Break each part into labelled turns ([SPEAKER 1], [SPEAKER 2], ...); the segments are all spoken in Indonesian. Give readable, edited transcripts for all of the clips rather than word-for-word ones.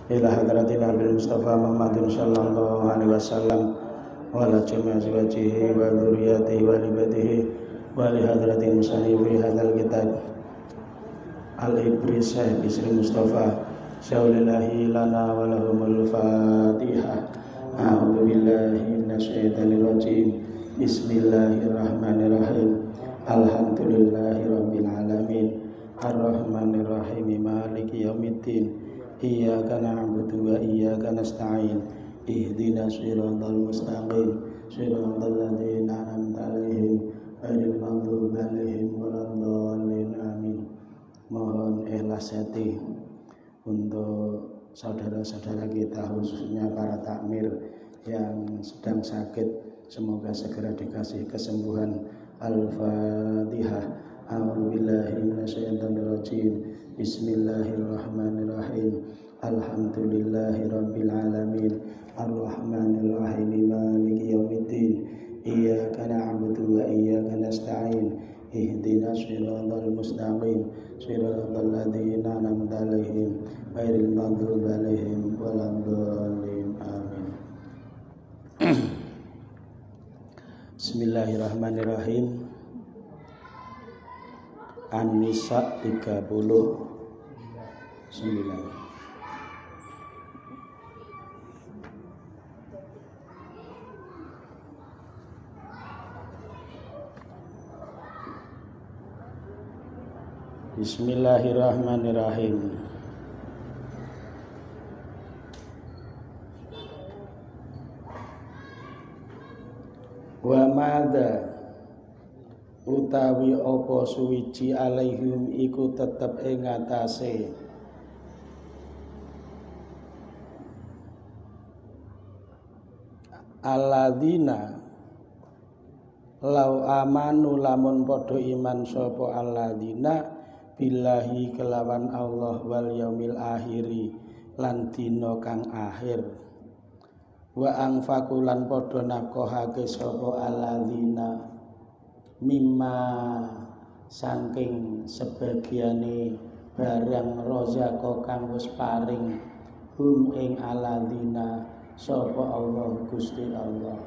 [SPEAKER 1] ila hadratin Nabi Mustafa Muhammadin sallallahu alaihi wasallam wa ala jami'i azwajihi wa dzurriyyatihi wa ibadihi wa li hadratin musannif fi hadzal kitab al-ibris Bisri Mustafa syaulillahi lana wa lahumul fatihah. A'udzu billahi minasyaitonir rajim. Bismillahirrahmanirrahim. Alhamdulillahi rabbil alamin. Ar-rahmanir rahim. Maliki yaumiddin. Iyyaka na'budu wa iyyaka nasta'in. Ihdinas siratal mustaqim. Siratal ladzina an'amta 'alaihim ghairil maghdubi 'alaihim waladdallin. Amin. Mohon ikhlas hati untuk saudara-saudara kita, khususnya para takmir yang sedang sakit, semoga segera dikasih kesembuhan. Al-Fatihah. A'udzubillahi minasyaitonir rajim. Bismillahirrahmanirrahim. Alhamdulillahirabbil alamin. Ar-rahmanir rahim. Maliki yaumiddin. Iyyaka na'budu wa iyyaka nasta'in. Ihdinas siratal mustaqim. Siratal ladzina an'amta 'alaihim ghairil maghdubi 'alaihim waladdallin. Amin. Bismillahirrahmanirrahim. An-Nisa 39. Bismillahirrahmanirrahim. Wa madza utawi apa suwiji alaihim iku tetep ing atase alladzina lau amanu lamun padha iman sapa alladzina billahi kelawan Allah wal yaumil akhiri lan dina kang akhir wa anfaqulan padha nafkahake sapa alladzina mimma saking sebagiane barang rozako kang wis paring hum ing alladzina sapa Allah Gusti Allah.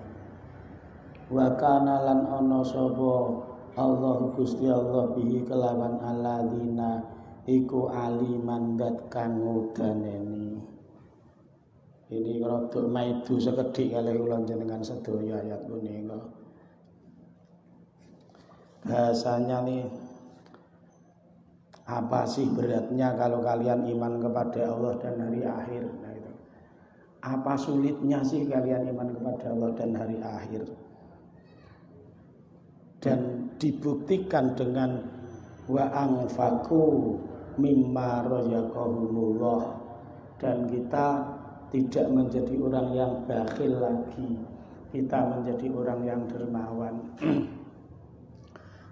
[SPEAKER 1] Wa kana lan ana sapa Allah Gusti Allah bihi kelawan alladzina iku aliman dat kang ngudaneni. Ini rada maidu sekedhik kalih kula jenengan sedaya ayat punika. Bahasanya nih, apa sih beratnya kalau kalian iman kepada Allah dan hari akhir? Nah, itu. Apa sulitnya sih kalian iman kepada Allah dan hari akhir? Dan dibuktikan dengan wa anfaqu mimma razaqahumullah, dan kita tidak menjadi orang yang bakhil lagi, kita menjadi orang yang dermawan.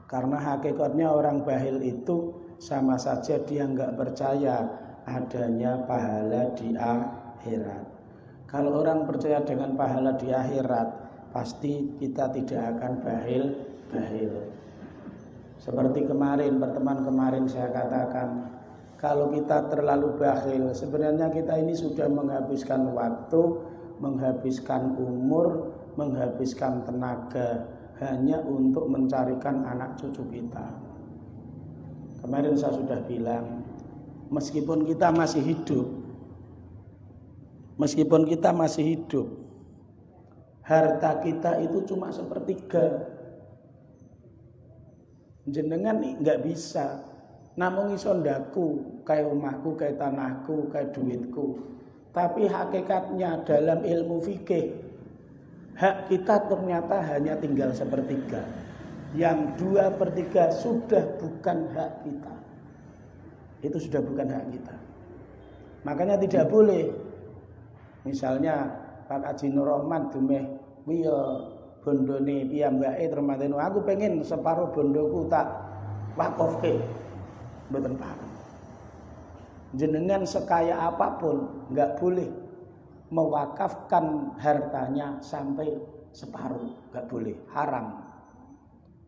[SPEAKER 1] Karena hakikatnya orang bakhil itu sama saja dia enggak percaya adanya pahala di akhirat. Kalau orang percaya dengan pahala di akhirat, pasti kita tidak akan bakhil. Seperti pertemuan kemarin saya katakan, kalau kita terlalu bakhil, sebenarnya kita ini sudah menghabiskan waktu, menghabiskan umur, menghabiskan tenaga hanya untuk mencarikan anak cucu kita. Kemarin saya sudah bilang, meskipun kita masih hidup, harta kita itu cuma sepertiga. Jenengan enggak bisa namung iso ndaku kaya omahku, kaya tanahku, kaya duitku. Tapi hakikatnya dalam ilmu fikih, hak kita ternyata hanya tinggal sepertiga. Yang 2/3 sudah bukan hak kita. Itu sudah bukan hak kita. Makanya tidak boleh. Misalnya Pak Haji Nur Rahman dumeh wiya bondone piyambake termateno, aku pengen separuh bondoku tak wakofke. Mboten paham. Jenengan sekaya apapun enggak boleh mewakafkan hartanya sampai separuh, enggak boleh, haram.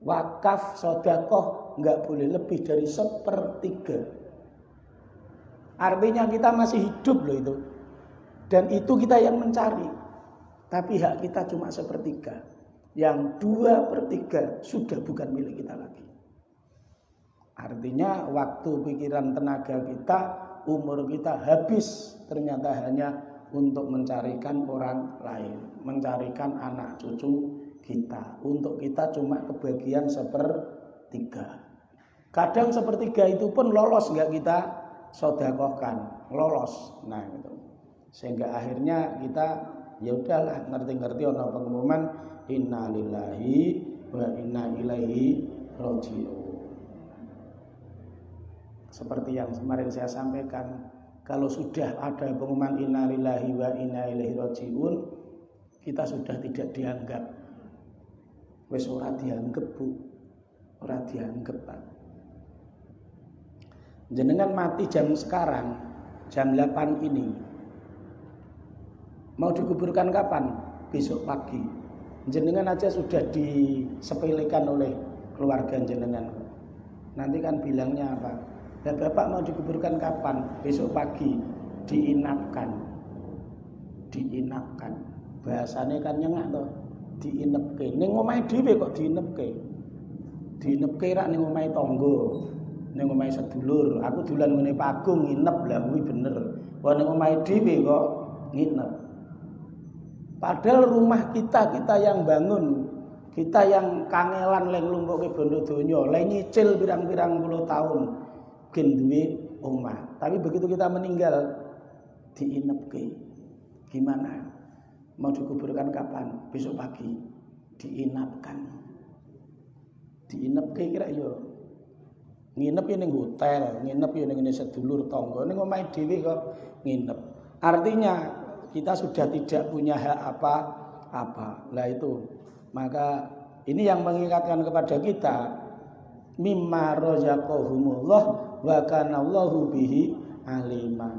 [SPEAKER 1] Wakaf sedekah enggak boleh lebih dari 1/3. Artinya kita masih hidup loh itu. Dan itu kita yang mencari. Tapi hak kita cuma 1/3. Yang 2/3 sudah bukan milik kita lagi. Artinya waktu, pikiran, tenaga kita, umur kita habis ternyata hanya untuk mencarikan orang lain, mencarikan anak cucu kita. Untuk kita cuma kebagian 1/3. Kadang 1/3 itu pun lolos nggak kita sedekahkan, lolos. Nah itu. Sehingga akhirnya kita ya udahlah ngerti-ngerti ana pengumuman inna lillahi wa inna ilaihi raji'un. Seperti yang kemarin saya sampaikan, kalau sudah ada pengumuman inna lillahi wa inna ilaihi raji'un, kita sudah tidak dianggap. Wis ora dianggap, Bu. Ora dianggap, Pak. Jenengan mati jam sekarang, jam 8 ini. Mau dikuburkan kapan? Besok pagi. Jenengan aja sudah disepelekan oleh keluarga jenengan. Nanti kan bilangnya apa? Ya Bapak mau dikuburkan kapan? Besok pagi. Diinapkan. Diinapkan. Bahasanya kan nyengak toh. Diinepke. Ning omahe dhewe kok diinepke. Diinepke rak ning omahe tangga. Ning omahe sedulur. Aku dolan ngene Pagung nginep lah kuwi bener. Wong ning omahe dhewe kok nginep. Padahal rumah kita yang bangun, kita yang kangelan leng lumpuke bondo donya, leng nyicil pirang-pirang puluh tahun gen duwe omah. Tapi begitu kita meninggal diinepke. Gimana? Mau dikuburkan kapan? Besok pagi. Diinapkan. Diinepke kira yo. Nginep ya ning hotel, nginep ya ning sedulur tangga, ning omahe dhewe kok nginep. Artinya kita sudah tidak punya hak apa-apa. Lah itu. Maka ini yang mengingatkan kepada kita mimma razaqahumullah wa kana Allahu bihi alima.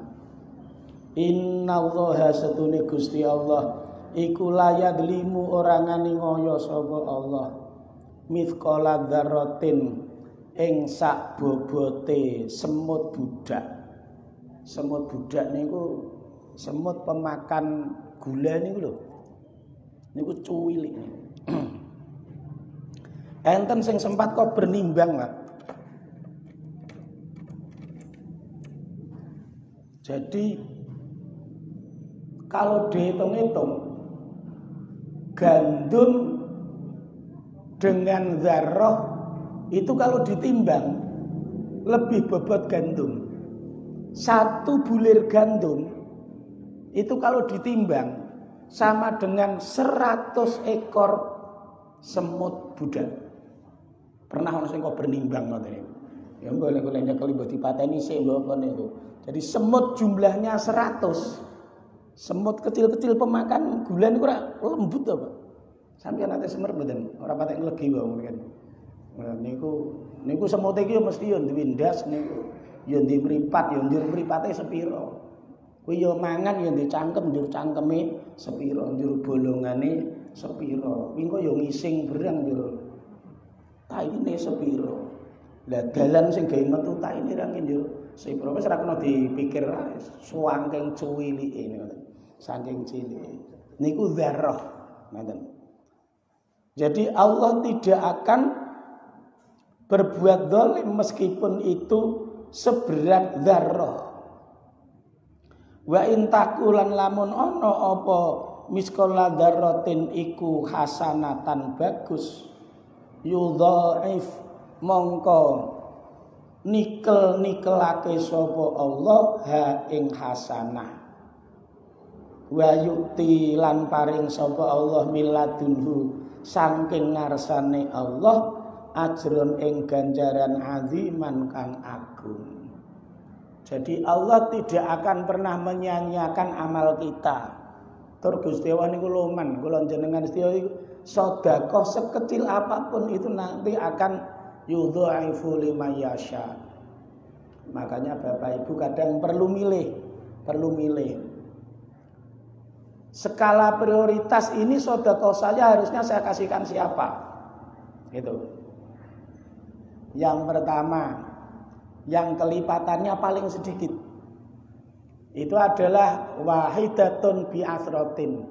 [SPEAKER 1] Innallaha satune Gusti Allah iku layadlimu ora ngani ngoyo sapa Allah. Mithqala dzarratin ing sak bobote semut budak. Semut budak niku semut pemakan gula niku lho. Niku cuwilik. Enten sing sempat kok bernimbang lah. Jadi kalau dihitung-hitung gandum dengan zarrah itu kalau ditimbang lebih bobot gandum. 1 bulir gandum itu kalau ditimbang sama dengan 100 ekor semut budak. Pernah ono sing kok bernimbang ngoten niku. Ya boleh-boleh nyekel mbok dipateni sik lho kon niku. Jadi semut jumlahnya 100. Semut kecil-kecil pemakan gula niku ora lembut to, Pak. Sampeyan nate semer mboten? Ora patek nglegi wae mriki. Niku semut iki mesti yo duwe ndas niku. Ya ndi mripat, ya njur mripate sepira. Kuwi ya mangan ya ndek cangkem, njur cangkeme sepira, njur bolongane sepira. Kuwi kok ya ngising berang njur taine sepira. Lah dalan sing gawe metu taine ra njur sepira. Wis ora kena dipikir suwangking cuwilike ngoten. Saking cilik. Niku dzarrah, ngoten. Jadi Allah tidak akan berbuat zalim meskipun itu seberat dzarrah. Wa intakulan lamun ono apa miskola dzarratin iku hasanatan bagus yudhaif mongko nikelake sapa Allah ha ing hasanah wa yukti lan paring sapa Allah miladunhu saking ngarsane Allah ajrun ing ganjaran aziman kang agung. Jadi Allah tidak akan pernah menyia-nyiakan amal kita. Tur Gusti Allah niku loman, kula jenengan sedaya sedekah sekecil apapun itu nanti akan yudhaifu liman yasha. Makanya Bapak Ibu kadang perlu milih. Skala prioritas ini sedekah saya harusnya saya kasihkan siapa? Gitu. Yang pertama, yang kelipatannya paling sedikit. itu adalah wahidatun bi asrotin.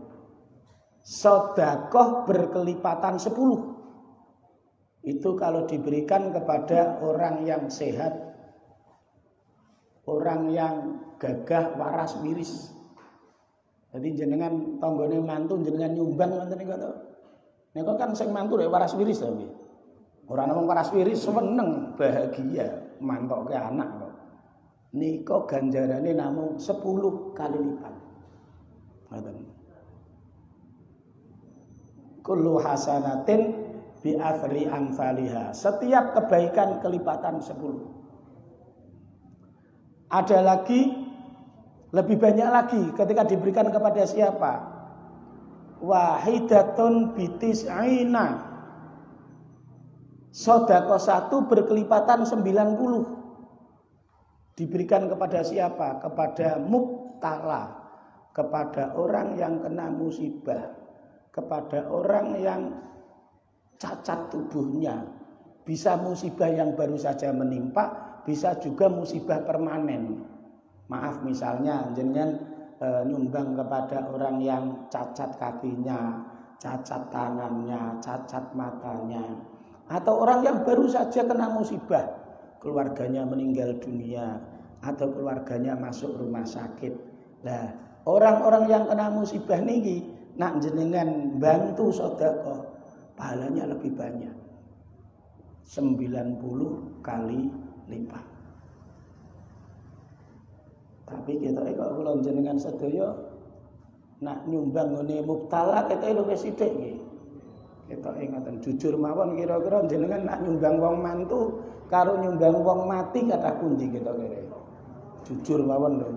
[SPEAKER 1] Sedekah berkelipatan 10. Itu kalau diberikan kepada orang yang sehat, orang yang gagah waras wiris. Jadi jenengan tanggane mantu jenengan nyumbang ngoten niku to. Niku kan sing mantu rek waras wiris to nggih. Ora namung waras wiris seneng bahagia mantoke anak kok. Nika ganjarane namung 10 kali lipat. Ngoten. Kullu hasanatin bi athri amsalihha. Setiap kebaikan kelipatan 10. Ada lagi lebih banyak lagi ketika diberikan kepada siapa? Wahidatun bitis'ina. Sedekah 1 berkelipatan 90. Diberikan kepada siapa? Kepada mubtala, kepada orang yang kena musibah, kepada orang yang cacat tubuhnya. Bisa musibah yang baru saja menimpa, bisa juga musibah permanen. Maaf misalnya jenengan nyumbang kepada orang yang cacat kakinya, cacat tangannya, cacat matanya, atau orang yang baru saja kena musibah, keluarganya meninggal dunia atau keluarganya masuk rumah sakit. Nah, orang-orang yang kena musibah niki nak jenengan bantu sedekah, pahalanya lebih banyak. 90 kali lipat. Tapi kita kok kula jenengan sedaya nak nyumbang ngene mubtala kita luwih sithik nggih. Kita ingatan jujur mawon kira-kira jenengan nak nyumbang wong mantu karo nyumbang wong mati kathah pundi kita kira. Jujur mawon lho.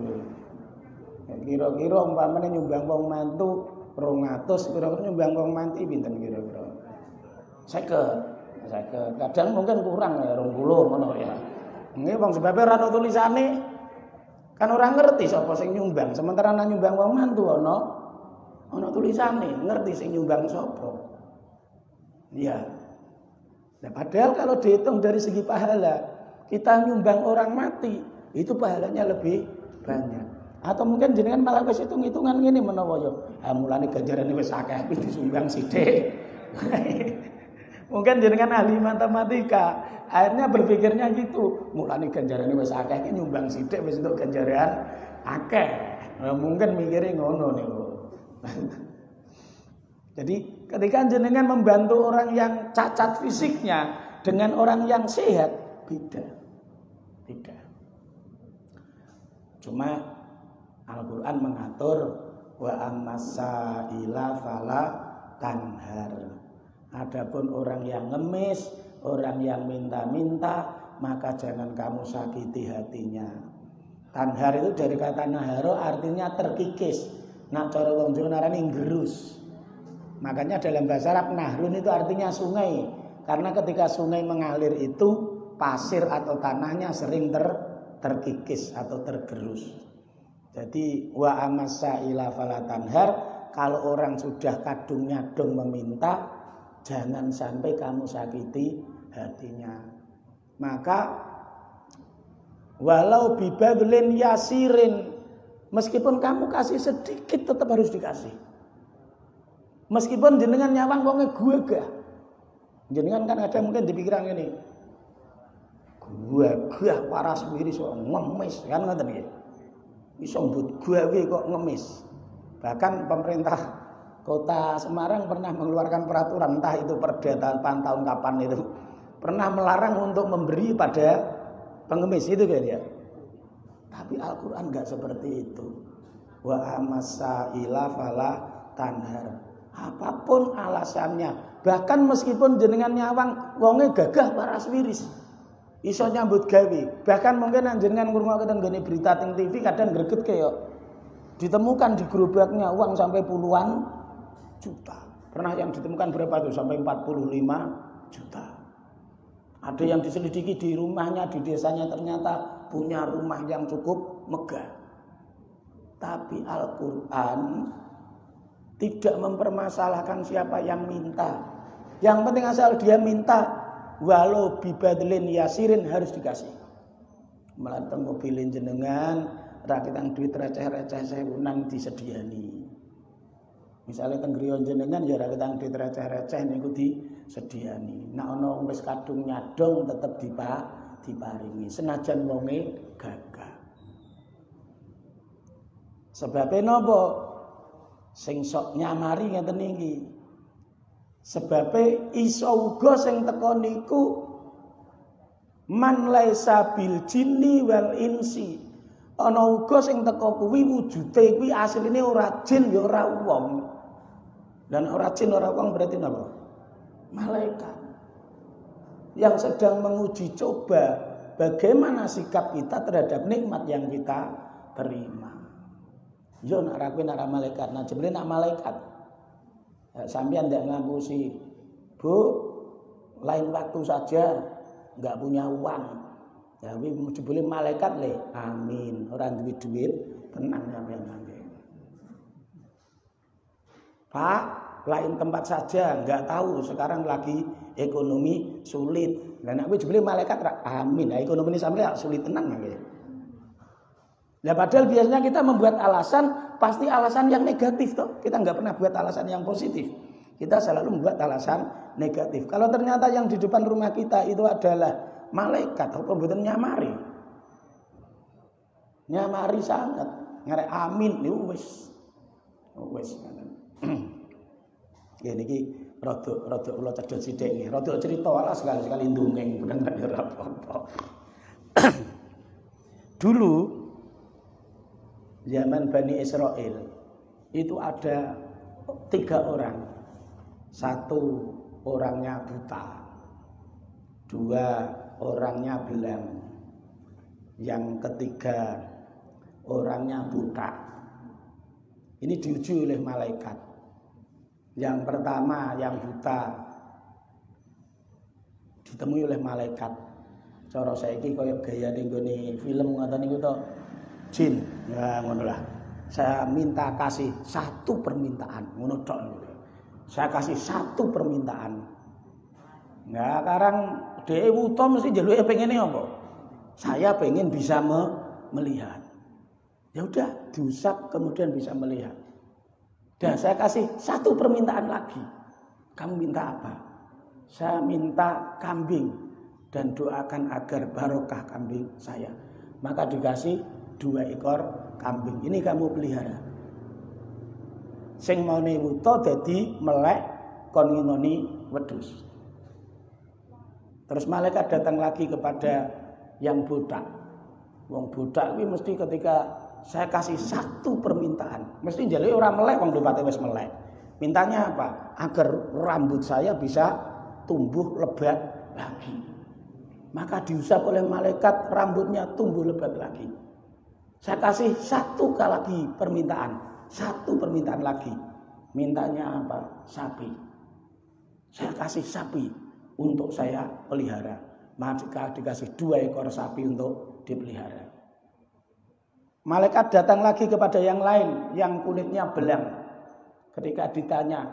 [SPEAKER 1] Kira-kira umpamane nyumbang wong mantu 200, kira-kira nyumbang wong mati pinten kira-kira? 50. Kadang mungkin kurang ya 20 ngono ya. Nggih wong sebabe ora ono tulisane. Kan orang ngerti sapa sing nyumbang, sementara nang nyumbang wong mantu ana tulisane, ngerti sing nyumbang sapa. Iya. Nah, padahal kalau dihitung dari segi pahala, kita nyumbang orang mati, itu pahalanya lebih banyak. Atau mungkin jenengan malah wis hitung-hitungan ngene menawa yo, mulane ganjarane wis akeh wis disumbang sithik. Mungkin jenengan ahli matematika, akhirnya berpikirnya gitu, mulane ganjarane wis akeh iki nyumbang sithik wis entuk ganjaran akeh. Nah, mungkin mikirnya ngono niku. Jadi ketika jenengan membantu orang yang cacat fisiknya dengan orang yang sehat beda. Cuma Al-Qur'an mengatur wa ammasaila fala tanhar. Adapun orang yang ngemis, orang yang minta-minta, maka jangan kamu sakiti hatinya. Tanhar itu dari kata naharo artinya terkikis. Nak cara wong Jawa narani gerus. Makanya dalam bahasa Arab nahrun itu artinya sungai. Karena ketika sungai mengalir itu pasir atau tanahnya sering terkikis atau tergerus. Jadi wa amasaila fala tanhar, kalau orang sudah kadungnya dong meminta, jangan sampai kamu sakiti hatinya. Maka walau bibadlin yasirin, meskipun kamu kasih sedikit tetap harus dikasih. Meskipun jenengan nyawang wonge gagah. Jenengan kan ada mungkin dipikiran ini. Gagah paras wiris kok ngemis kan ngoten nggih. Iso mbut gawe kok ngemis. Bahkan pemerintah Kota Semarang pernah mengeluarkan peraturan, entah itu perda tahun kapan itu, pernah melarang untuk memberi pada pengemis itu kan ya. Tapi Al-Qur'an enggak seperti itu. Wa amasaila fala tanhar. Apapun alasannya, bahkan meskipun jenengan nyawang wonge gagah waras wiris, iso nyambut gawe, bahkan mungkin jenengan ngrungokke nggone berita teng TV kadang greget kaya ditemukan di gerobaknya uang sampai puluhan juta. Pernah yang ditemukan berapa tuh? Sampai 45 juta. Ada yang diselidiki di rumahnya, di desanya ternyata punya rumah yang cukup megah. Tapi Al-Qur'an tidak mempermasalahkan siapa yang minta. Yang penting asal dia minta, walau bibadlin yasirin harus dikasih. Melatang mobilin jenengan rakyat duit receh-receh sewunan disediani. Misalnya teng griya jenengan ya rakyat duit receh-receh niku disediani. Nek ana wis kadung nyadong tetep diparingi senajan wonge gagah. Sebabe napa? Sing sok nyamari ngeten iki. Sebabe iso uga sing teko niku man laisa bil jinni wal insi. Ana uga sing teko kuwi wujude kuwi asline ora jin ya ora wong. Dan ora jin ora wong berarti napa? Malaikat. Yang sedang menguji coba bagaimana sikap kita terhadap nikmat yang kita terima. Yo nak ra kuwi nak malaikat, nah jebule nak malaikat. Sampeyan ndak ngapusi, Bu, lain waktu saja, nggak punya uang. Ya kuwi jebule malaikat le. Amin. Ora duwe duit, tenang sampeyan mangke. Pak, lain tempat saja, nggak tahu sekarang lagi ekonomi sulit. Lah nek kuwi jebule malaikat ra amin. Nah ekonomi sampeyan sulit tenang mangke. Nah padahal biasanya kita membuat alasan, pasti alasan yang negatif toh. Kita nggak pernah buat alasan yang positif. Kita selalu membuat alasan negatif. Kalau ternyata yang di depan rumah kita itu adalah malaikat, apa mboten nyamari? Nyamari sangat. Ngarep amin niku wis. Wis. Ya niki rada kula cedhot sithik nggih. Rada cerita ala sekali-sekali ndongeng bener ora apa-apa. Dulu zaman Bani Israel itu ada 3 orang. 1 orangnya buta, 2 orangnya belang, yang ketiga orangnya buta. Ini diuji oleh malaikat. Yang pertama yang buta ditemui oleh malaikat. Cara saiki kaya gayane nggone film ngoten niku to. Jin, ya ngono lah. Saya minta kasih 1 permintaan, ngono tok. Saya kasih 1 permintaan. Nah, sekarang dhewe wuta mesti njaluke pengene apa? Saya pengen bisa melihat. Ya udah, diusap kemudian bisa melihat. Dan saya kasih 1 permintaan lagi. Kamu minta apa? Saya minta kambing dan doakan agar barokah kambing saya. Maka dikasih 2 ekor kambing. Ini kamu pelihara. Sing maune wuta dadi melek kon nginoni wedhus. Terus malaikat datang lagi kepada yang buta. Wong buta kuwi mesti ketika saya kasih 1 permintaan, mesti njaluke ora melek wong dopate wis melek. Mintanya apa? Agar rambut saya bisa tumbuh lebat lagi. Maka diusap oleh malaikat, rambutnya tumbuh lebat lagi. Saya kasih 1 kali lagi permintaan. 1 permintaan lagi. Mintanya apa? Sapi. Saya kasih sapi untuk saya pelihara. Maka dikasih 2 ekor sapi untuk dipelihara. Malaikat datang lagi kepada yang lain, yang kulitnya belang. Ketika ditanya,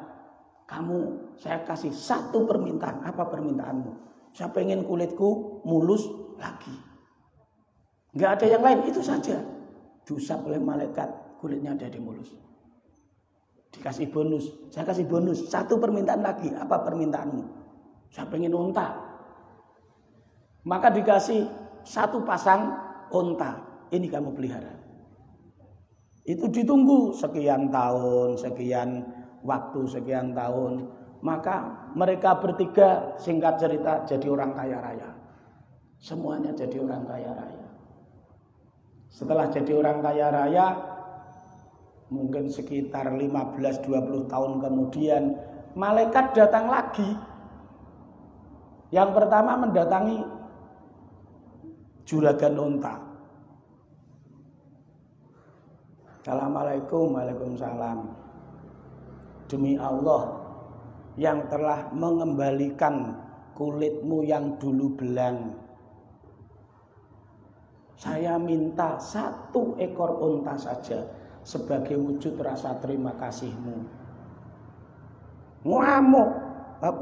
[SPEAKER 1] kamu saya kasih 1 permintaan. Apa permintaanmu? Saya pengen kulitku mulus lagi. Enggak ada yang lain, itu saja. Diusap oleh malaikat, kulitnya jadi mulus. Dikasih bonus, saya kasih bonus 1 permintaan lagi. Apa permintaanmu? Saya pengen unta. Maka dikasih 1 pasang unta. Ini kamu pelihara. Itu ditunggu sekian tahun, sekian waktu, sekian tahun. Maka mereka bertiga singkat cerita jadi orang kaya raya. Semuanya jadi orang kaya raya. Setelah jadi orang kaya raya, mungkin sekitar 15-20 tahun kemudian, malaikat datang lagi. Yang pertama mendatangi juragan unta. Assalamualaikum, waalaikumsalam. Demi Allah yang telah mengembalikan kulitmu yang dulu belang, saya minta 1 ekor unta saja sebagai wujud rasa terima kasihmu. Ngamuk,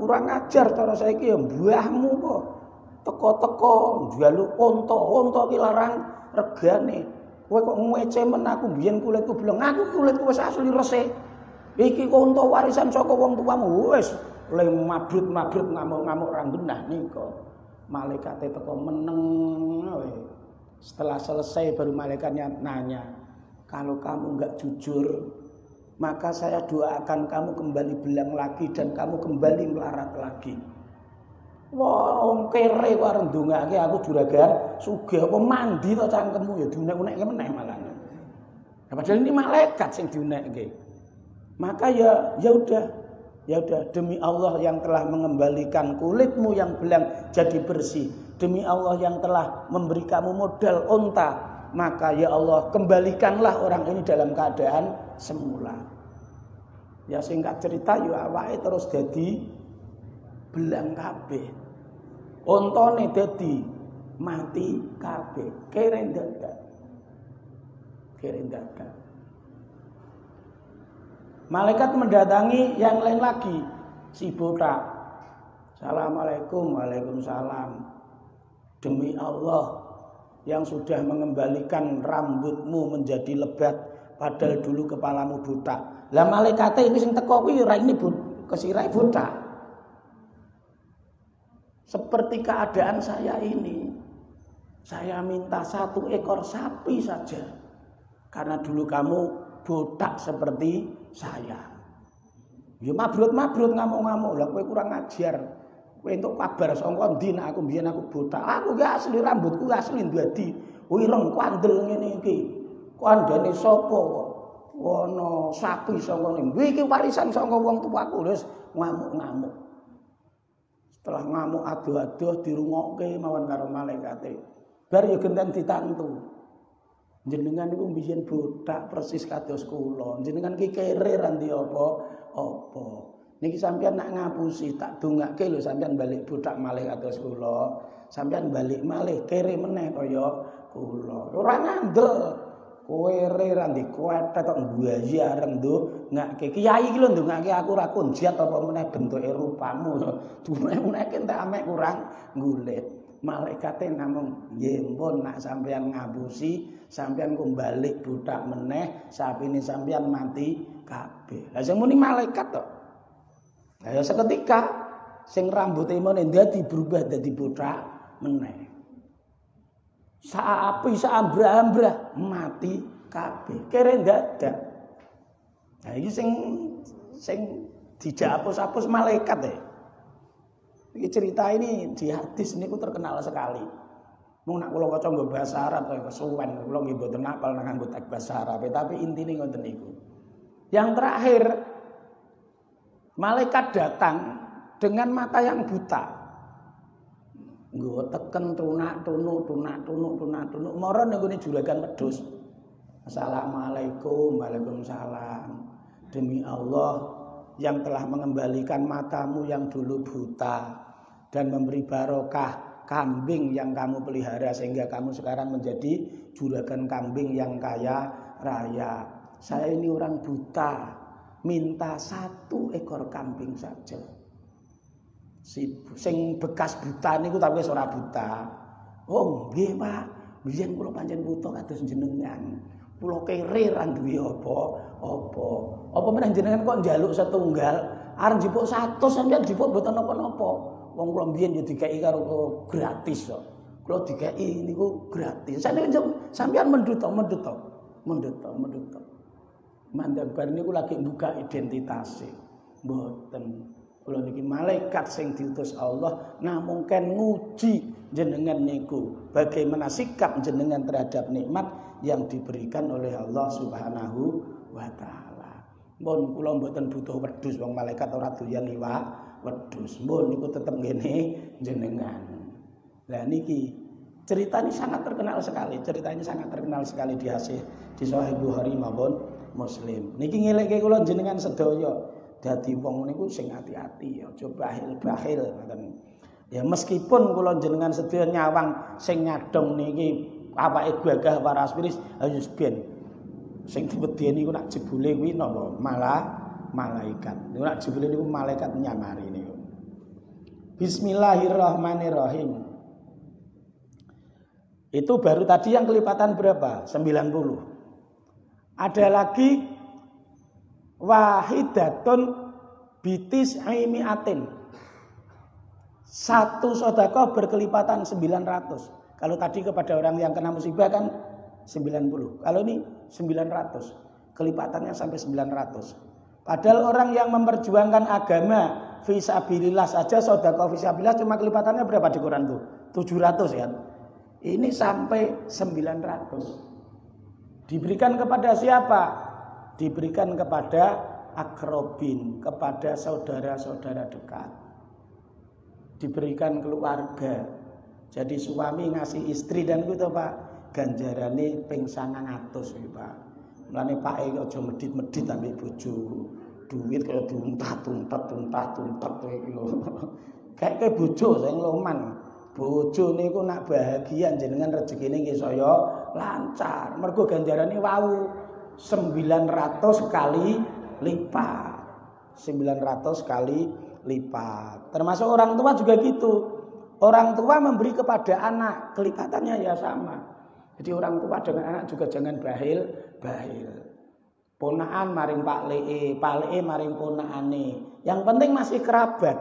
[SPEAKER 1] kurang ajar cara saiki ya mbahmu kok teko-teko njaluk unta ki larang regane. Kowe kok ngece men aku biyen kulitku beleng. Aku kulitku wis asli resik. Iki kok entuk warisan saka wong tuamu. Wis le mabrut-mabrut ngamuk-ngamuk ra genah nika. Malaikate teko meneng wae. Setelah selesai baru malaikatnya nanya, "Kalau kamu enggak jujur, maka saya doakan kamu kembali belang lagi dan kamu kembali melarat lagi." Wah, wong kere kok arep ndongake aku juragan sugih apa mandi to cangkemmu ya diunek-unekke meneh malah. Ya padahal ini malaikat sing diunekke. Maka ya udah demi Allah yang telah mengembalikan kulitmu yang belang jadi bersih, demi Allah yang telah memberi kamu modal unta, maka ya Allah kembalikanlah orang ini dalam keadaan semula. Ya singkat cerita ya awake terus dadi belang kabeh. Ontone dadi mati kabeh. Kere dadak. Malaikat mendatangi yang lain lagi, si botak. Assalamualaikum, waalaikumsalam. Demi Allah yang sudah mengembalikan rambutmu menjadi lebat, padahal dulu kepalamu botak. Lah malaikate iki sing teko kuwi ora ini kesirahe botak. Seperti keadaan saya ini. Saya minta 1 ekor sapi saja. Karena dulu kamu botak seperti saya. Ya mabrut-mabrut ngamuk-ngamuk. Lah kowe kurang ajar. Kowe entuk kabar saka ndi nek aku mbiyen aku botak. Aku ki asli rambutku asli dadi ireng kandel ngene iki. Kandhane sapa kok? Ono sapi saka ngene. Iki warisan saka wong tuaku wis ngamuk-ngamuk. Setelah ngamuk aduh-aduh dirungokke mawon karo malaikate. Bar ya genten ditantu. Jenengan niku mbiyen botak persis kados kula. Jenengan ki kere ra ndi apa-apa. Niki sampeyan nak ngapusi tak dongake lho sampeyan balik botak malih kados kula. Sampeyan balik malih kere meneh kaya kula. Ora ngandel. Kowe re ra ndi kuwete tok mbuaya areng ndongake. Kiai iki lho ndongake aku ra kunjat apa meneh bentuke rupamu. Dunek-uneke entek amek kurang ngulit. Malaikate namung nggih pun nak sampeyan ngapusi, sampeyan kumbalik budak meneh, sapine sampeyan mati kabeh. Lah sing muni malaikat tok. Lah ya seketika sing rambuté meneh dadi berubah dadi botak meneh. Saapi saambrah-ambrah mati kabeh. Kere dadak. Nah iki sing dijapus-apus malaikat ya. Iki cerita ini di hadis niku terkenal sekali. Mung nak kula waca nggo bahasa Arab kaya kesuwen, kula nggih mboten apal nang nganggo teks bahasa Arab, tapi intine ngoten niku. Yang terakhir malaikat datang dengan mata yang buta. Nggo teken tunak-tunuk mara ning gone juragan wedhus. Assalamualaikum, waalaikumsalam. Demi Allah yang telah mengembalikan matamu yang dulu buta dan memberi barokah kambing yang kamu pelihara sehingga kamu sekarang menjadi juragan kambing yang kaya raya. Saya ini orang buta, minta 1 ekor kambing saja. Sing bekas buta niku tapi wis ora buta. Oh, nggih, Pak. Biyen kula pancen buta kados jenengan. Kula kere ra duwe apa-apa. Apa meneh jenengan kok njaluk setunggal, arep njupuk 100 sampeyan njupuk mboten napa-napa. Wong kula biyen ya dikeki karo gratis kok. Kula dikeki niku gratis. Sampeyan mendut. Mandang bar niku lagi buka identitas. Mboten. Kula niki malaikat sing diutus Allah namung ken nguji jenengan niku bagaimana sikap jenengan terhadap nikmat yang diberikan oleh Allah Subhanahu wa taala. Mun kula mboten butuh wedhus wong malaikat ora doyan liwat wedhus. Mun niku tetep ngene jenengan. Lah niki cerita ini sangat terkenal sekali. Cerita ini sangat terkenal sekali di Sahih Bukhari maupun Muslim. Niki ngelekke kula jenengan sedaya. Dadi wong niku sing ati-ati ya, aja bahil-bahil ngoten. Ya meskipun kula jenengan sedaya nyawang sing nyadong niki awake gagah waras wiris ayo ben. Sing diwedeni niku nak jebule kuwi napa malah malaikat. Niku nak jebule niku malaikat nyamari niku. Bismillahirrahmanirrahim. Itu baru tadi yang kelipatan berapa? 90. Ada lagi wahidatun bitis aimiatin. Satu sedekah berkelipatan 900. Kalau tadi kepada orang yang kena musibah kan 90. Kalau ini 900. Kelipatannya sampai 900. Padahal orang yang memperjuangkan agama fisabilillah saja sedekah fisabilillah cuma kelipatannya berapa di Quran tuh? 700 ya. Ini sampai 900. Diberikan kepada siapa? Diberikan kepada akrobin, kepada saudara-saudara dekat. Diberikan keluarga. Jadi suami ngasih istri dan gitu Pak, ganjarane ping 900 Pak. Mulane Pak aja medit-medit ambek bojo. Duit kaya diuntat-untat iki lho. Kayak bojo sing loman. Bojo niku nak bahagia jenengan rezekine nggih saya lancar. Mergo ganjarane wau 900 kali lipat. 900 kali lipat. Termasuk orang tua juga gitu. Orang tua memberi kepada anak, kelipatannya ya sama. Jadi orang tua dengan anak juga jangan bahil. Ponaan maring Pak Lee maring ponakane. Yang penting masih kerabat.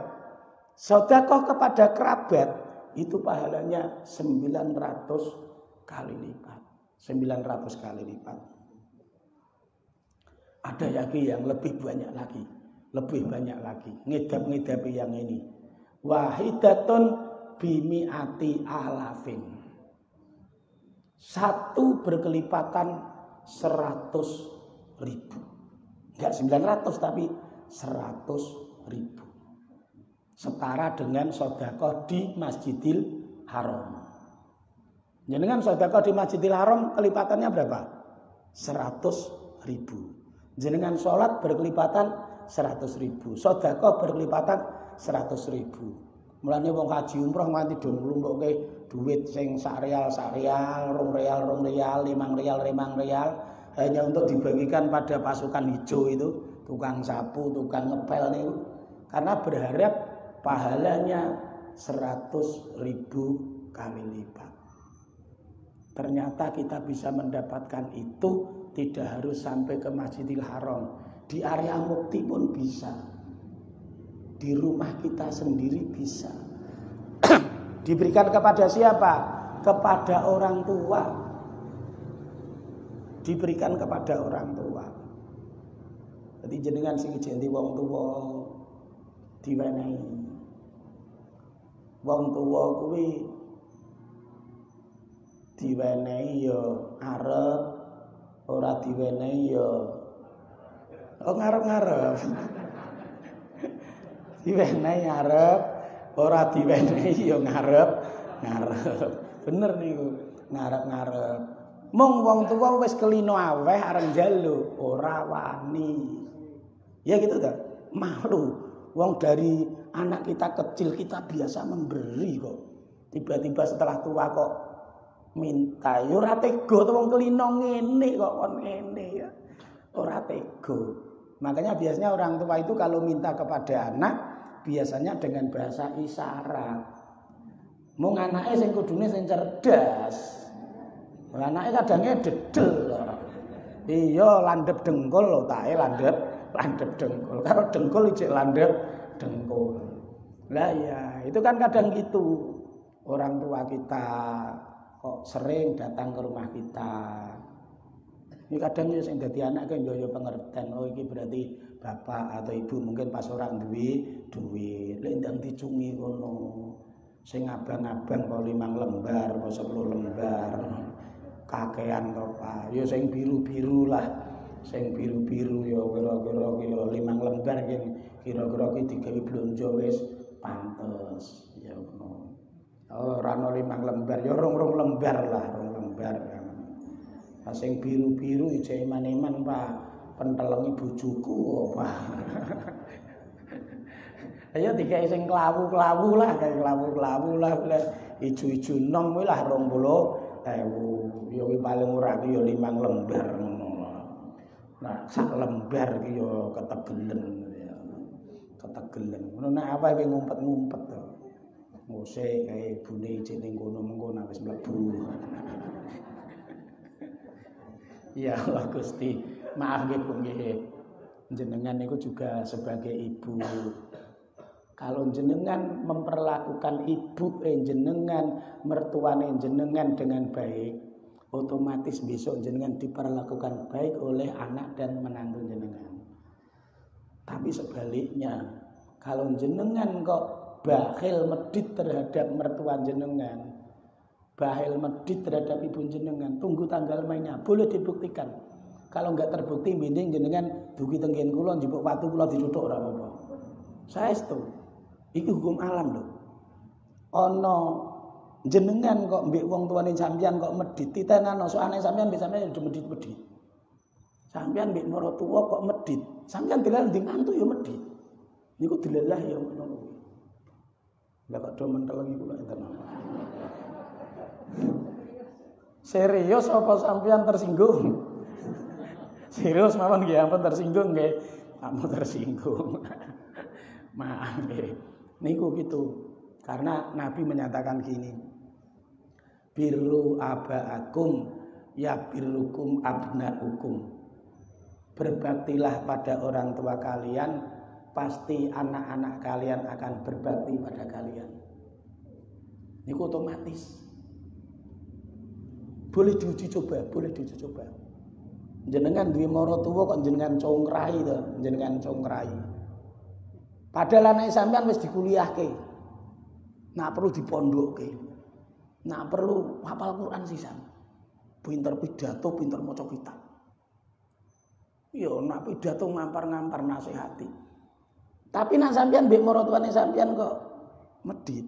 [SPEAKER 1] Sedekah kepada kerabat itu pahalanya 900 kali lipat. 900 kali lipat. Ada lagi yang lebih banyak lagi. Ngedap-ngedapi yang ini. Wahidatun bimi'ati alafin. Satu berkelipatan 100.000. Enggak 900 tapi 100.000. Setara dengan sedekah di Masjidil Haram. Jenengan sedekah di Masjidil Haram kelipatannya berapa? 100.000. Jenengan sholat berkelipatan 100.000. Sedekah berkelipatan 100.000. Mulane wong haji umroh nganti do nglumpukke duit sing sak real, 2 real, 5 real hanya untuk dibagikan pada pasukan hijau itu, tukang sapu, tukang ngepel niku. Karena berharap pahalanya 100.000 kali lipat. Ternyata kita bisa mendapatkan itu tidak harus sampai ke Masjidil Haram. Di area mukti pun bisa. Di rumah kita sendiri bisa. Diberikan kepada siapa? Kepada orang tua. Diberikan kepada orang tua. Jadi jenengan sing jenti wong tua diwenehi. Wong tua kuwi diwenehi ya arep, ora diwenehi ya ngarep-ngarep. Diwenehi arep, ora diwenehi ya ngarep-ngarep. Bener niku, ngarep-ngarep. Mung wong tuwa wis kelino aweh arep njaluk, ora wani. Ya gitu ta? Malu. Wong dari anak kita kecil kita biasa memberi kok. Tiba-tiba setelah tua kok minta. Ya ora tega to wong kelino ngene kok kon ngene ya. Ora tega. Makanya biasanya orang tua itu kalau minta kepada anak biasanya dengan bahasa isyarat. Mung anake sing kudune sing cerdas. Anake kadangnya dedel. Iya landhep dengkul lho tae landhep dengkul. Karo dengkul ijek landhep dengkul. Lah ya, itu kan kadang gitu. Orang tua kita kok sering datang ke rumah kita. Ini kadang ya sing dadi anak kan yo pengertian. Oh iki berarti bapak atau ibu mungkin pas orang duwe duit. Lek ndang dicungi ngono. Sing abang-abang kok 5 lembar, kok 10 lembar. Kakean to, Pak. Ya sing biru-biru lah. Sing biru-biru ya kira-kira ya 5 lembar kira-kira ki digawe blonjo wis pantes. Ya ngono. Ora ono 5 lembar, ya 2 lembar lah, 2 lembar. Nah, sing biru-biru ijek iman-iman Pak, pentelengi bojoku Pak. Ayo dikai sing klawu-klawu lah, kayak klawu-klawu lah, ijo-ijo nom kuwi lah 20.000. Ya kuwi paling ora ki ya 5 lembar ngono. Nah, sak lembar ki ya ketegelen ya. Ketegelen. Ngono nek apa iki ngumpet-ngumpet to. ngose kae ibune ijin ning kono mengko wis mlebu. Ya Allah Gusti, maaf nggih Bu nggih. Jenengan niku juga sebagai ibu. Kalau jenengan memperlakukan ibu jenengan, mertuane jenengan dengan baik, otomatis besok jenengan diperlakukan baik oleh anak dan menantu jenengan. Tapi sebaliknya, kalau jenengan kok bakhil medit terhadap mertua jenengan, bakhil medit terhadap ibu jenengan, tunggu tanggal mainnya, boleh dibuktikan. Kalau enggak terbukti, mending jenengan dugi tenggen kula njupuk watu kula dituthuk ora apa-apa. Saestu. Iki hukum alam lho. Ana jenengan kok mbek wong tuane sampeyan kok medit, titenan soane sampeyan bisa sampeyan udah medit-medit. Sampeyan mbek maratuwa kok medit, sampeyan dilal ndi mantu ya medit. Niku dilelah ya ngono. Lah kok do mentelengi kula enten apa. Serius apa sampeyan tersinggung? Serius mawon nggih ampun tersinggung nggih. Ampun tersinggung. Maaf nggih. Niku gitu. Karena Nabi menyatakan gini. Birru abaakum ya birrukum abnaukum. Berbaktilah pada orang tua kalian, pasti anak-anak kalian akan berbakti pada kalian. Niku otomatis. Boleh diuji coba, boleh diuji coba. Jenengan duwe maratuwa kok jenengan congrai to, jenengan congrai. Padahal anak sampean wis dikuliahke. Nak perlu dipondokke. Nak perlu hafal Quran sisan. Pinter pidato, pinter maca kitab. Yo nak pidato ngampar-ngampar nasihati. Tapi nak sampean mbek maratuwane sampean kok medit.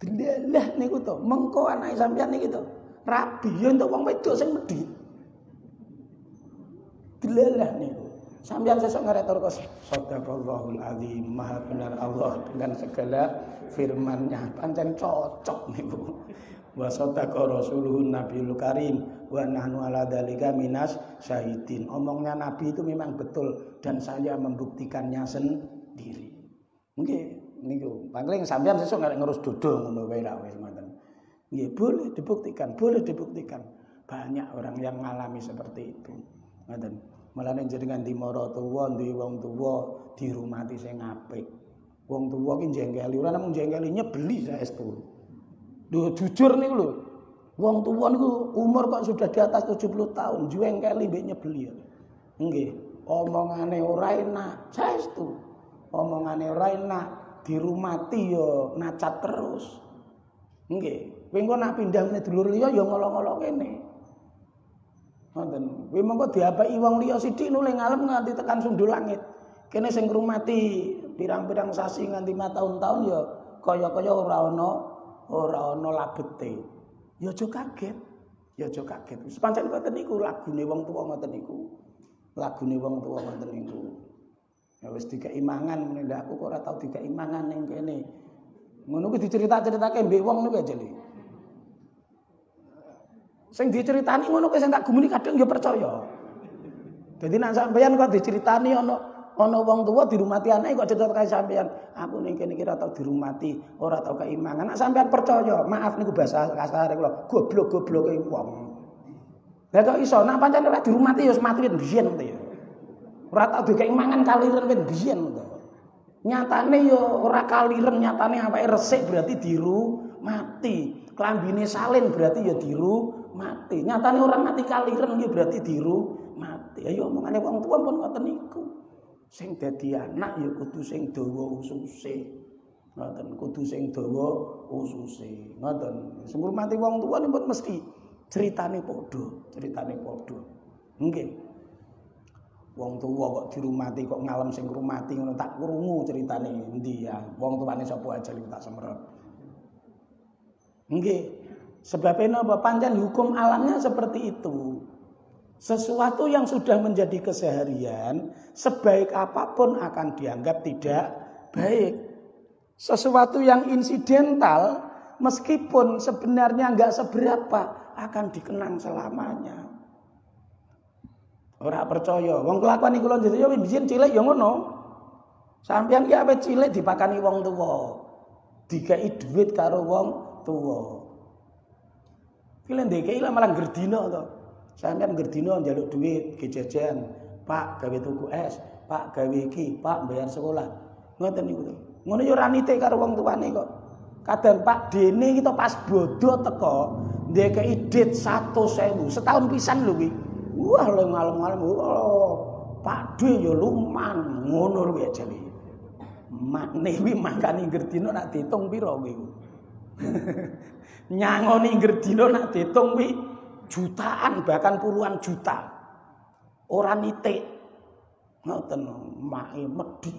[SPEAKER 1] Delalah niku to, mengko anake sampean niki to. Rabi yo entuk wong wedok sing medit. Delalah niku. Sampeyan sesuk ngaretor kok sadaqallahul azim, maha benar Allah dengan segala firman-Nya. Pancen cocok niku. Wa sadaqa rasuluhun nabiyul karim wa nahnu ala dzalika minas syahidin. Omongnya Nabi itu memang betul dan saya membuktikannya sendiri. Nggih, niku. Paling sampeyan sesuk ngarep ngurus dodo ngono wae ra wis ngoten. Nggih, boleh dibuktikan, boleh dibuktikan. Banyak orang yang mengalami seperti itu. Ngoten. Malane jenengan di maratuwa, duwe wong tuwa dirumati sing apik. Wong tuwa ki jengkeli, ora namung jengkeli nyebeli saestu. Lho jujur niku lho. Wong tuwa niku umur kok sudah di atas 70 tahun, jengkeli mbek nyebeli. Nggih, omongane ora enak, saestu. Omongane ora enak, dirumati ya nacat terus. Nggih, kowe engko nak pindah meneh dulur liya ya ngolo-ngolo kene. Ngoten. Kuwi mengko diapaki wong liya sithik nulih ngalem nganti tekan sundul langit. Kene sing ngrumati pirang-pirang sasi nganti 5 tahun-tahun ya kaya-kaya ora ana labete. Ya aja kaget. Ya aja kaget. Wis pancen ngoten niku lagune wong tuwa ngoten niku. Lagune wong tuwa ngoten niku. Ya wis dikeki mangan meneh lha aku kok ora tau dikeki mangan ning kene. Ngono kuwi dicerita-ceritake mbek wong niku aja lho. Sing diceritani ngono kuwi sing tak gumuni kadang ya percaya. Dadi nek sampeyan kok diceritani ana wong tuwa dirumati anake kok cerita kaya sampeyan, aku ning kene iki ora tau dirumati, ora tau keimangan. Nek sampeyan percaya, maaf niku bahasa kasare kula, goblok-gobloke wong. Lah kok iso nek pancen ora dirumati ya mati wit biyen to ya. Ora tau dikeki mangan kaliren wit biyen to. Nyatane ya ora kaliren, nyatane awake resik berarti dirumati. Klambine salin berarti ya dirumati. Nyatane orang mati kaliren ya berarti dirumati. Ayo omongane wong tuwa pun ngoten niku. Sing dadi anak ya kudu sing dawa ususe. Ngoten, kudu sing dawa ususe. Ngoten. Sing ngurmati wong tuwa niku mesti ceritane padha. Nggih. Wong tuwa kok dirumati kok ngalem sing ngrumati ngono tak krungu ceritane endi ya. Wong tuane sapa aja tak semprot. Nggih. Sebabnya napa pancen hukum alamnya seperti itu. Sesuatu yang sudah menjadi keseharian, sebaik apapun akan dianggap tidak baik. Sesuatu yang insidental, meskipun sebenarnya enggak seberapa, akan dikenang selamanya. Ora percaya, wong kelakuan iku lho ya biyen cilik ya ngono. Sampeyan ki ape cilik dipakani wong tuwa. Dikai duit karo wong tuwa. Ki lek ndekeki malah gerdina to. Sampeyan gerdina njaluk duit jajan, Pak gawe tuku es, Pak gawe iki, Pak bayar sekolah. Ngoten niku to. Ngono ya ora nite karo wong tuane kok. Kadang Pak Dene kita pas bodoh teko, ndekeki dit 100.000 setahun pisan lho kuwi. Wah, lho ngalem-ngalem. Oh, Pak D ya luman, ngono lho ya jane. Makne kuwi mangkane gerdina nak diitung pira kuwi. Nyangoni gerdina nak diitung kuwi jutaan bahkan puluhan juta. Ora nitik. Ngoten make medhit.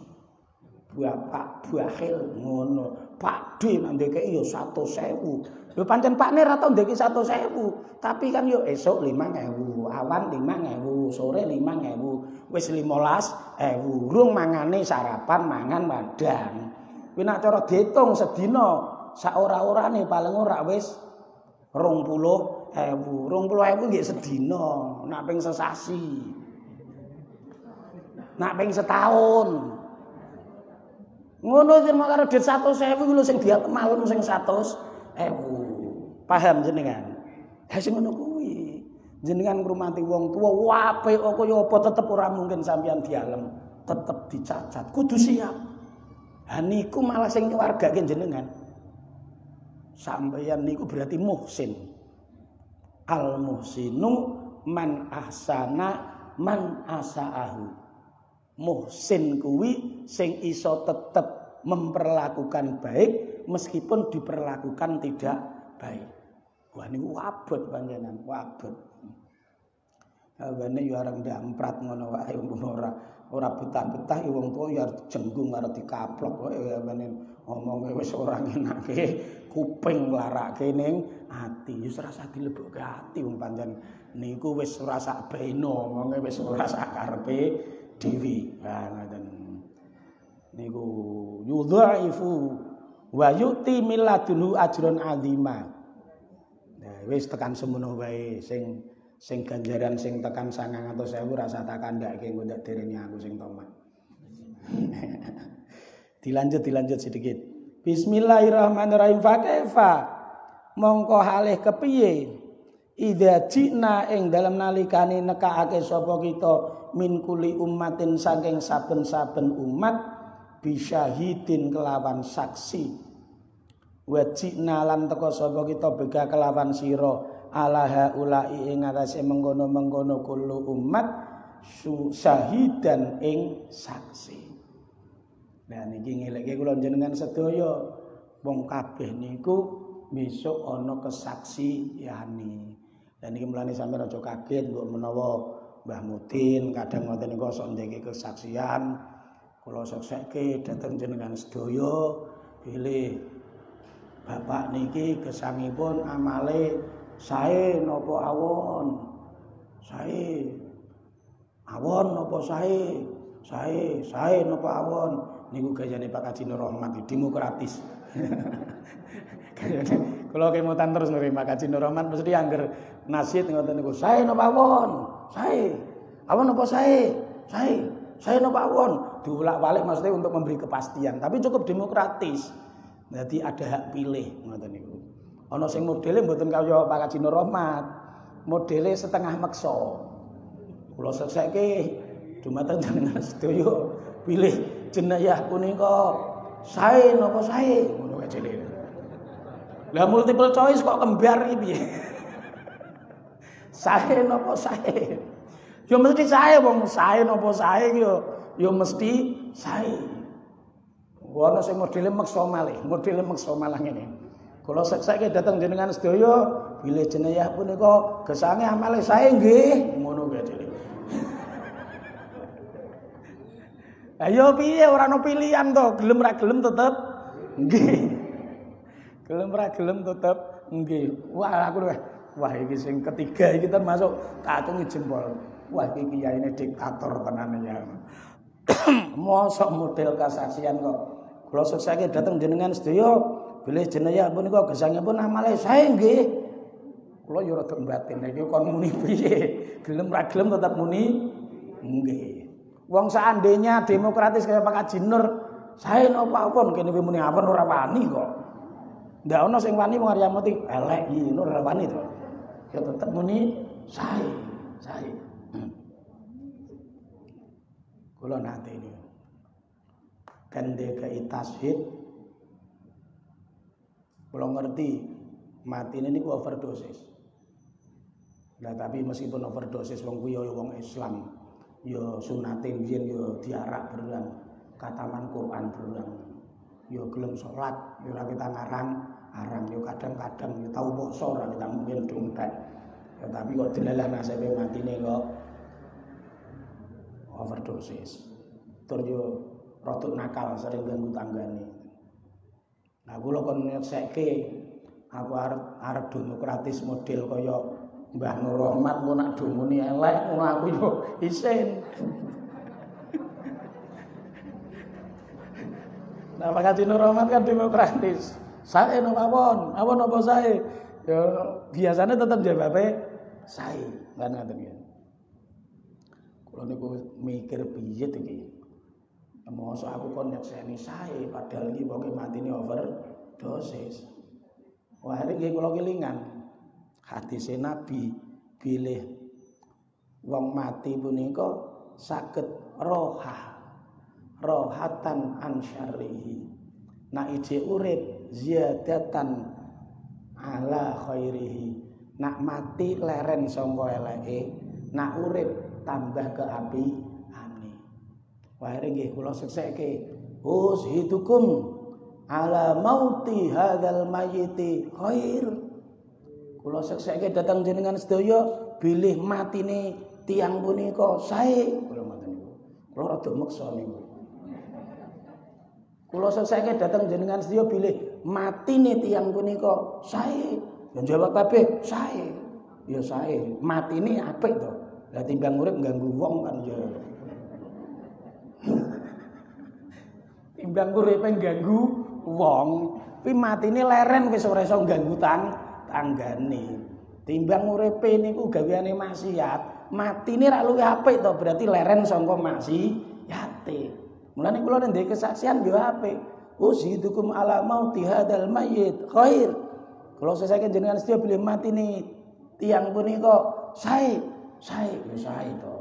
[SPEAKER 1] Bapak bakhil ngono. Pak D nang ndekeki ya 100.000. Lho pancen Pakne ra tau ndekeki 100.000, tapi kan yo esuk 5.000, awan 5.000, sore 5.000, wis 15.000. Urung mangane sarapan mangan wadang. Kuwi nek cara diitung sedina sak ora-orane paling ora wis 20.000. 20.000 nggih sedina, nak ping sesasi. Nak ping setahun. Ngono sing karo dit 100.000 kuwi lho sing diamalem sing 100.000. Paham jenengan? Ha sing ngono kuwi. Jenengan ngrumati wong tuwa apik kaya apa tetep ora mungkin sampeyan dialem, tetep dicacat. Kudu siap. Ha niku malah sing nyuwargake jenengan. Sampeyan niku berarti muhsin. Al muhsinu man ahsana man asaahu. Muhsin kuwi sing iso tetep memperlakukan baik meskipun diperlakukan tidak baik. Wah niku abot panjenengan, abot. Awane yo areng ndamprat ngono wae ora betah-betah wong tuwa yo jenggung karo dikaplok wae awane omonge wis ora ngenake, kuping larake ning ati. Wis ora usah dilebokke ati wong pancen niku wis ora sak beno, omonge wis ora sak karepe dewi. Nah, ngoten. Niku yudhaifu wa yu'ti min ladunhu ajron azima. Nah, wis tekan semono wae sing ganjaran sing tekan 900.000 rasa tak kandhake engko ndak dereni aku sing tomat. Dilanjut sedikit. Bismillahirrahmanirrahim. Fa kaifa mongko halih kepiye idza jina ing dalem nalikane nekakake sapa kita min kuli ummatin saking saben-saben umat bisyahidin kelawan saksi wajina lan teka sapa kita bega kelawan sira ala haula'i ing atase mengkono-mengkono kulo umat syahidan ing saksi. Nah niki ngelekke kula jenengan sedaya wong kabeh niku besok ana kesaksiyane. Dan niki mulane sampeyan aja kaget mbok menawa Mbah Mudin kadang ngoten niku sok ndeke kesaksian kula sekseke dhateng jenengan sedaya bilih bapak niki gesangipun amale sae napa awon sae awon napa sae sae napa awon niku gayane Pak Haji Nur Rahmat demokratis. Kalau kemutan terus nerima Pak Haji Nur Rahmat mesti angger nasihat ngoten niku sae napa awon sae awon apa sae napa awon diulak-balik maksudnya untuk memberi kepastian tapi cukup demokratis. Jadi ada hak pilih ngoten niku. Ana sing modele mboten kaya Pak Haji Nur Rahmat. Modele setengah meksa. Kula sekseke dumateng jenengan sedaya pilih jenayah punika sae napa sae ngono wae jane. Lah multiple choice kok kembar iki piye? Sae napa sae? Yo mesti sae wong sae napa sae iki yo mesti sae. Ana sing modele meksa malah ngene. Kula saiki dateng jenengan sedaya bilih jenayah punika gesange amale sae nggih ngono kuwi dhewe. Ayo piye ora ono pilihan to, gelem ra gelem tetep nggih. Gelem ra gelem tetep nggih. Wah aku wah iki sing ketiga iki termasuk katungi jempol. Wah iki kiyaine diktator tenan ya. Mosok model kesaksian kok. Kula saiki dateng jenengan sedaya bilih jenayah punika gesangipun amale sae nggih. Kula yo rada batin iki kon muni piye? Gelem ra gelem tetep muni nggih. Wong seandainya demokratis kaya Pak Haji Nur, sae napa pun kene muni apa ora wani kok. Ndak ono sing wani wong Arya Moti elek iki ngono ora wani to. Ya tetep muni sae. Kula nate ini. Kande kei tashid. Kula ngerti matine niku overdosis. Lah tapi meskipun overdosis wong kuwi ya wong Islam, ya sunate biyen ya diarak berulang, kataman Quran berulang. Ya gelem salat, ya ora kita ngarang, ya kadang-kadang ya tau poso ora kita mungkin dongtek. Ya tapi kok delalah nasebe matine kok overdosis. Tur yo rodok nakal sering ganggu tanggane. Nah kula kon nyekseke aku arep demokratis model kaya Mbah Nur Rahmat ngono nak dumuni elek ngono aku yo isin. Nah Pak Nur Rahmat kan demokratis. Sae no mawon, apa napa sae? Ya biasanya tetap jawabe sae. Kan ngoten ya. Kula niku mikir piye iki. Mosok aku kon nyekseni sae padahal iki pokoke matine overdosis. Wah iki kula kelingan. Hadis Nabi bilih wong mati punika saged rohatan an syarrihi. Nak ije urip ziyadatan ala khairihi. Nak mati leren sangka eleke, nak urip tambah ke apiane. Wah nggih kula sekseke ushidukum ala mauti hadzal mayyiti khair. Kula sekseke datang jenengan sedaya bilih matine tiyang punika sae. Kula ngoten niku. Kula rada meksa niku. Kula sekseke datang jenengan sedaya bilih matine tiyang punika sae. Ya jawab kabeh sae. Ya sae. Matine apik to. Lah timbang urip ganggu wong kan ya. Timbang uripe ganggu wong, kuwi matine leren wis ora iso ganggu tanggane. Timbang uripe niku gaweane maksiat, matine ra luwih apik to, berarti leren sangka maksiate. Mulane kula nek ndek kesaksian yo apik. Ushidukum ala mauti hadzal mayyit khair. Kula sesake jenengan sedaya bilih matine tiyang punika sae to.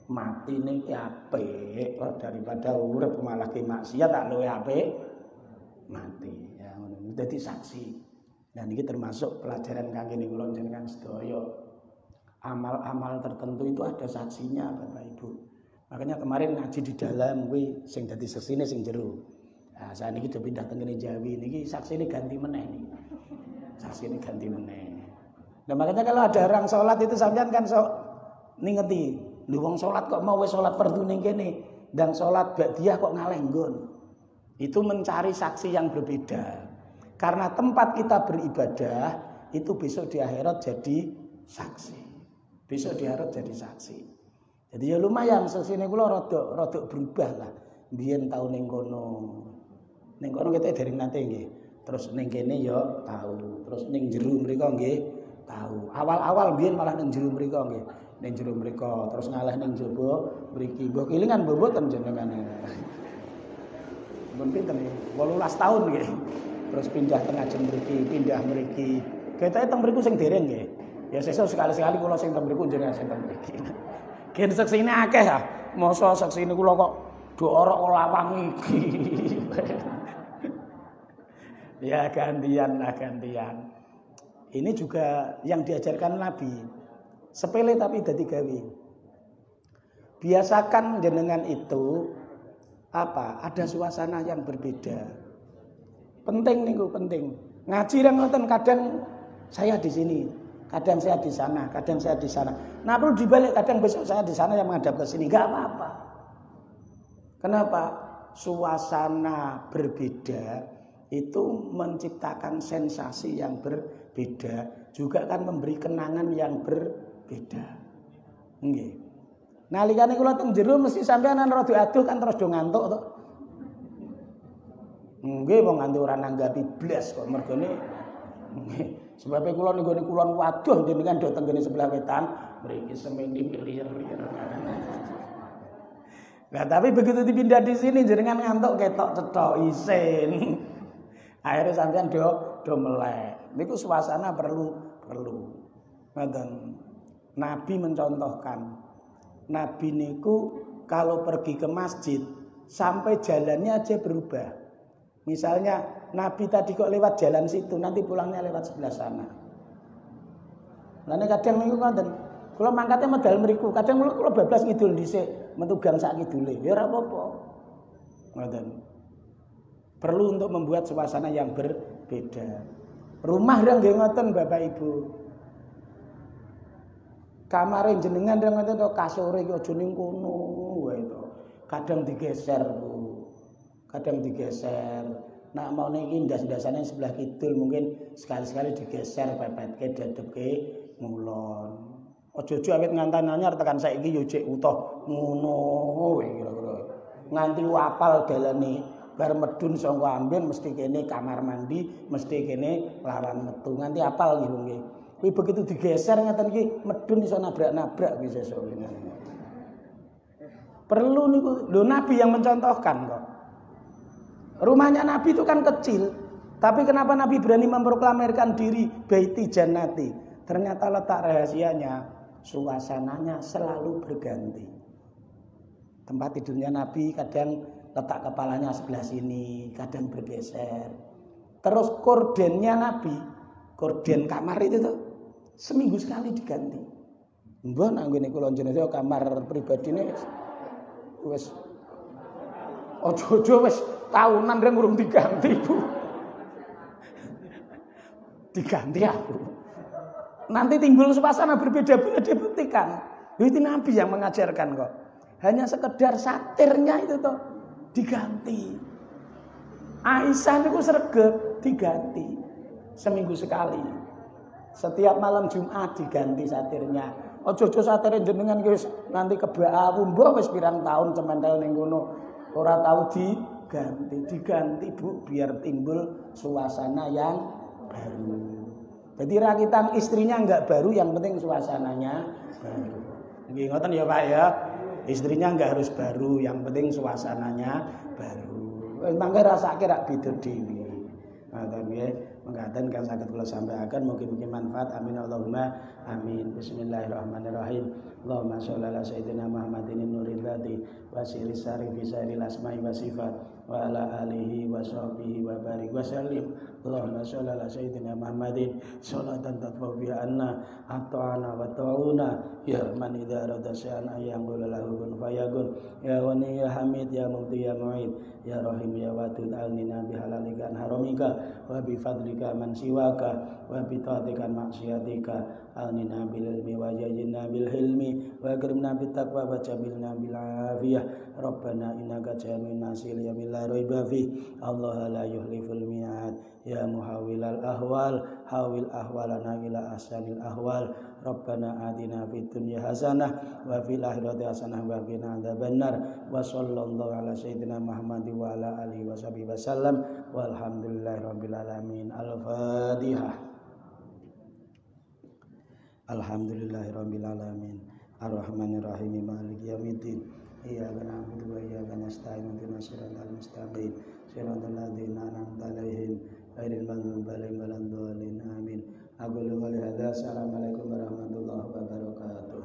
[SPEAKER 1] Matine ki apik kok daripada urip malah ki maksiat tak luwih apik mati. Ya ngono. Dadi saksi. Dan ini termasuk pelajaran kangge kula jenengan sedaya. Amal-amal tertentu itu ada saksinya Bapak Ibu. Makanya kemarin ngaji di dalam kuwi sing dadi saksine sing jero. Nah, saat ini pindah teng kene Jawi niki saksine ganti meneh niki. Saksine ganti meneh. Nah, makanya kalau ada orang sholat itu sampean kan ningeti, lho wong sholat kok mau wis sholat fardu ning kene, dan sholat ba'diyah kok ngaleh nggon. Itu mencari saksi yang berbeda. Karena tempat kita beribadah itu besok di akhirat jadi saksi. Besok di akhirat jadi saksi. Jadi ya lumayan sesine kula rada berubah lah. Biyen tau ning kono. Ning kono kita dereng nate nggih. Terus ning kene ya tahu. Terus ning jero mriku nggih tahu. Awal-awal biyen malah ning jero mriku nggih. Ning jero mriku terus ngalih ning jaba mriki. Mbok kelingan mboten jenengan. Mun pinten 18 tahun nggih. Terus pindah tengah jam pindah mriki. Ketoke teng mriku sing dereng nggih. Ya sesuk sekali-sekali kula sing teng mriku jenengan sing teng mriki. Gen seksine akeh ah. Mosok seksine kula kok do orok lawang iki. Ya gantian. Ini juga yang diajarkan Nabi. Sepele tapi dadi gawe. Biasakan jenengan itu ada suasana yang berbeda. Penting niku penting. Ngaji yang ngoten kadang saya di sini, kadang saya di sana, kadang saya di sana. Nah perlu dibalik kadang besok saya di sana yang menghadap ke sini, enggak apa-apa. Kenapa? Suasana berbeda itu menciptakan sensasi yang berbeda, juga kan memberi kenangan yang berbeda. Nggih. Nalikane kula teng jero mesti sampeyan rada aduh kan terus do ngantuk to. Nggih wong nganti ora nanggapi blas kok mergone nggih. Sebab kula ning gone kulon waduh jenengan do teng kene sebelah wetan mriki semeni lir. Nah, tapi begitu dipindah di sini jenengan ngantuk ketok cetok isin. Akhirnya sampean do padha melek. Niku suasana perlu. Ngoten. Nabi mencontohkan. Nabi niku kalau pergi ke masjid sampai jalannya aja berubah. Misalnya Nabi tadi kok lewat jalan situ, nanti pulangnya lewat sebelah sana. Lane kadang niku ngoten. Kula mangkate medal mriku, kadang kula bablas ngidul dhisik, metu gang sak kidule. Ya ora apa-apa. Ngoten. Perlu untuk membuat suasana yang berbeda. Rumah yang nggih ngoten Bapak Ibu. Kamare jenengan yang ngoten to kasure iki aja ning kono wae to. Kadang digeser, Bu. Kadang digeser. Nak mau niki ndas-ndasane sebelah kidul mungkin sekali-sekali digeser pepetke dadepke ngulon. Aja-aja awit ngantan anyar tekan saiki yo jek utuh ngono wae kira-kira. Nganti apal dalane bar medun saka amben mesti kene kamar mandi, mesti kene lawan metu. Nganti apal nggih. Kuwi begitu digeser ngaten iki medun iso nabrak-nabrak bisa sesuk. Perlu niku lho Nabi yang mencontohkan kok. Rumahnya Nabi itu kan kecil, tapi kenapa Nabi berani memproklamirkan diri Baiti Jannati? Ternyata letak rahasianya, suasananya selalu berganti. Tempat tidurnya Nabi kadang letak kepalanya sebelah sini, kadang bergeser. Terus kordennya Nabi, korden kamar itu tuh seminggu sekali diganti. Mbah nang ngene kula jenenge kamar pribadine wis ojo-ojo wis tahunan reng urung diganti, Bu. Diganti aku. Nanti timbul suasana berbeda-beda dibuktikan. Itu Nabi yang mengajarkan kok. Hanya sekedar satirnya itu toh diganti. Aisyah niku sregep diganti seminggu sekali. Setiap malam Jumat diganti satirnya. Ojo-ojo satirnya jenengan wis nanti kebak mbok wis pirang tahun cementel ning kono ora tahu diganti Bu biar timbul suasana yang baru. Jadi rakitan istrinya enggak baru, yang penting suasananya baru. Nggih ngoten ya Pak ya. Istrinya enggak harus baru, yang penting suasananya baru. Wis mangke rasake rak beda dhewe. Ngoten nggih. Mengatakan kan saged kula sampaikan mungkin manfaat. Amin Allahumma amin. Bismillahirrahmanirrahim. Allahumma sholli ala sayyidina Muhammadin nuril lati wa sirri sarifi sirril asma'i wa sifat wa ala alihi wa sahbihi wa barik wa sallim. Allahumma sholli ala sayyidina Muhammadin sholatan tadfa'u biha anna ata'ana wa ta'una ya man idza arada syai'an ayyaqula lahu kun fayakun ya wani ya hamid ya mubti ya mu'id ya rahim ya wadud alnina bihalalika an haramika wa bi fadlika man siwaka wa bi taatika maksiatika alnina bil ilmi wa jajinna bil hilmi wa akrimna bit taqwa wa jabilna bil afiyah rabbana innaka jami'un nasil ya la raiba fi Allah la yuhliful mi'ad ya muhawilal ahwal hawil ahwalana ila ahsanil ahwal rabbana atina fid dunya hasanah wa fil akhirati hasanah wa qina adzabannar wa sallallahu ala sayyidina Muhammad wa ala alihi washabihi wasallam walhamdulillahirabbil alamin. Al-Fatihah. Alhamdulillahirabbil alamin arrahmanir rahim maliki yaumiddin iyyaka na'budu wa iyyaka nasta'in ihdinas siratal mustaqim siratal ladzina an'amta 'alaihim ghairil maghdubi 'alaihim waladdallin amin. Aku qouli hadza. Assalamualaikum warahmatullahi wabarakatuh.